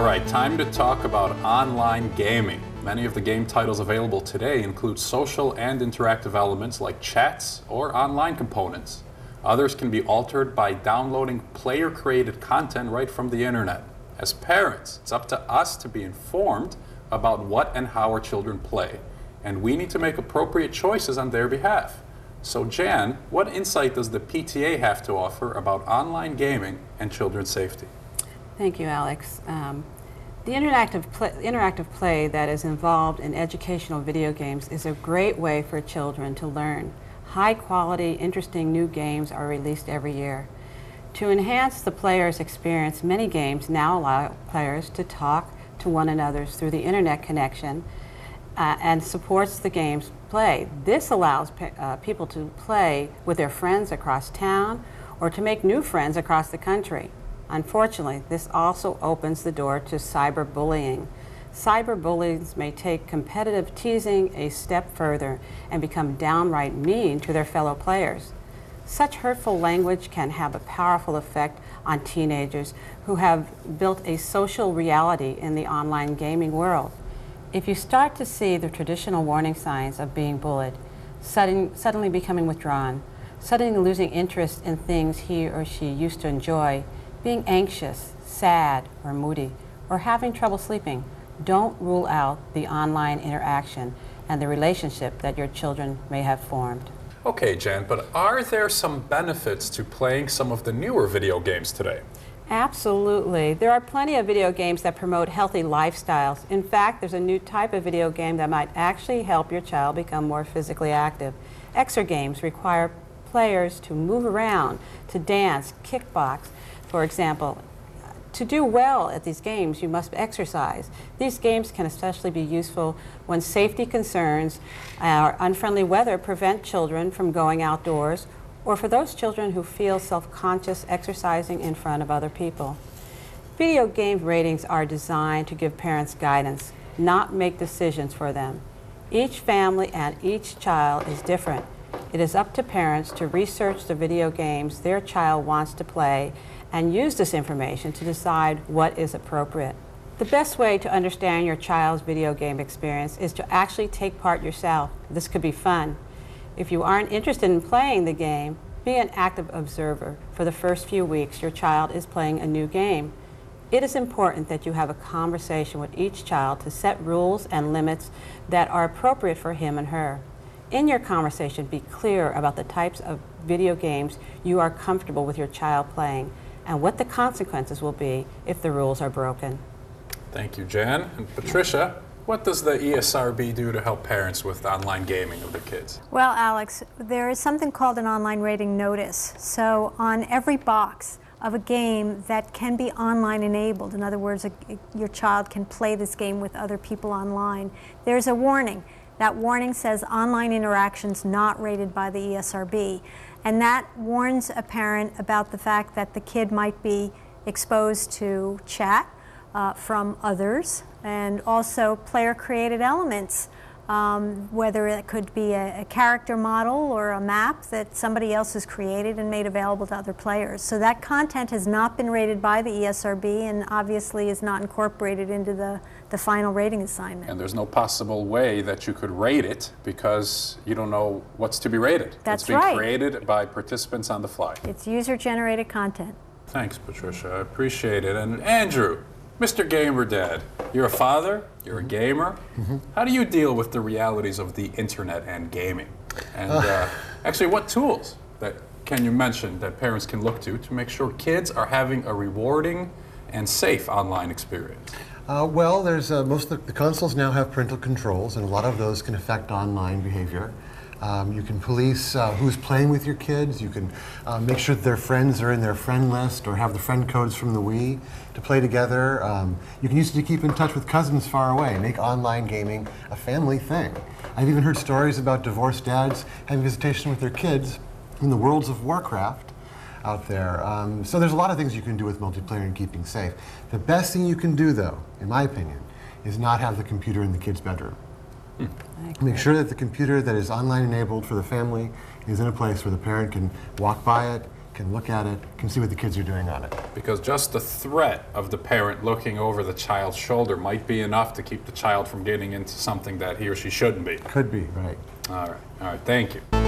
All right, time to talk about online gaming. Many of the game titles available today include social and interactive elements like chats or online components. Others can be altered by downloading player-created content right from the internet. As parents, it's up to us to be informed about what and how our children play, and we need to make appropriate choices on their behalf. So Jan, what insight does the PTA have to offer about online gaming and children's safety? Thank you, Alex. The interactive play that is involved in educational video games is a great way for children to learn. High-quality, interesting new games are released every year. To enhance the player's experience, many games now allow players to talk to one another through the internet connection and supports the game's play. This allows people to play with their friends across town or to make new friends across the country. Unfortunately, this also opens the door to cyberbullying. Cyberbullies may take competitive teasing a step further and become downright mean to their fellow players. Such hurtful language can have a powerful effect on teenagers who have built a social reality in the online gaming world. If you start to see the traditional warning signs of being bullied, suddenly becoming withdrawn, suddenly losing interest in things he or she used to enjoy, being anxious, sad, or moody, or having trouble sleeping, don't rule out the online interaction and the relationship that your children may have formed. Okay, Jan, but are there some benefits to playing some of the newer video games today? Absolutely. There are plenty of video games that promote healthy lifestyles. In fact, there's a new type of video game that might actually help your child become more physically active. Exergames require players to move around, to dance, kickbox, for example. To do well at these games, you must exercise. These games can especially be useful when safety concerns or unfriendly weather prevent children from going outdoors, or for those children who feel self-conscious exercising in front of other people. Video game ratings are designed to give parents guidance, not make decisions for them. Each family and each child is different. It is up to parents to research the video games their child wants to play and use this information to decide what is appropriate. The best way to understand your child's video game experience is to actually take part yourself. This could be fun. If you aren't interested in playing the game, be an active observer for the first few weeks your child is playing a new game. It is important that you have a conversation with each child to set rules and limits that are appropriate for him and her. In your conversation, be clear about the types of video games you are comfortable with your child playing and what the consequences will be if the rules are broken. Thank you, Jan. And Patricia, what does the ESRB do to help parents with online gaming of their kids? Well, Alex, there is something called an online rating notice. So on every box of a game that can be online enabled, in other words, your child can play this game with other people online, there's a warning. That warning says online interactions not rated by the ESRB. And that warns a parent about the fact that the kid might be exposed to chat from others and also player-created elements, whether it could be a character model or a map that somebody else has created and made available to other players. So that content has not been rated by the ESRB and obviously is not incorporated into the final rating assignment. And there's no possible way that you could rate it because you don't know what's to be rated. That's It's being right. created by participants on the fly. It's user-generated content. Thanks, Patricia. I appreciate it. And Andrew, Mr. GamerDad, you're a father, you're a gamer. How do you deal with the realities of the internet and gaming? And actually, what tools can you mention that parents can look to make sure kids are having a rewarding and safe online experience? Well, there's most of the consoles now have parental controls, and a lot of those can affect online behavior. You can police who's playing with your kids. You can make sure that their friends are in their friend list or have the friend codes from the Wii to play together. You can use it to keep in touch with cousins far away, make online gaming a family thing. I've even heard stories about divorced dads having visitation with their kids in the worlds of Warcraft out there. So there's a lot of things you can do with multiplayer and keeping safe. The best thing you can do, though, in my opinion, is not have the computer in the kid's bedroom. Make sure that the computer that is online enabled for the family is in a place where the parent can walk by it, can look at it, can see what the kids are doing on it. Because just the threat of the parent looking over the child's shoulder might be enough to keep the child from getting into something that he or she shouldn't be. Could be, right. All right, thank you.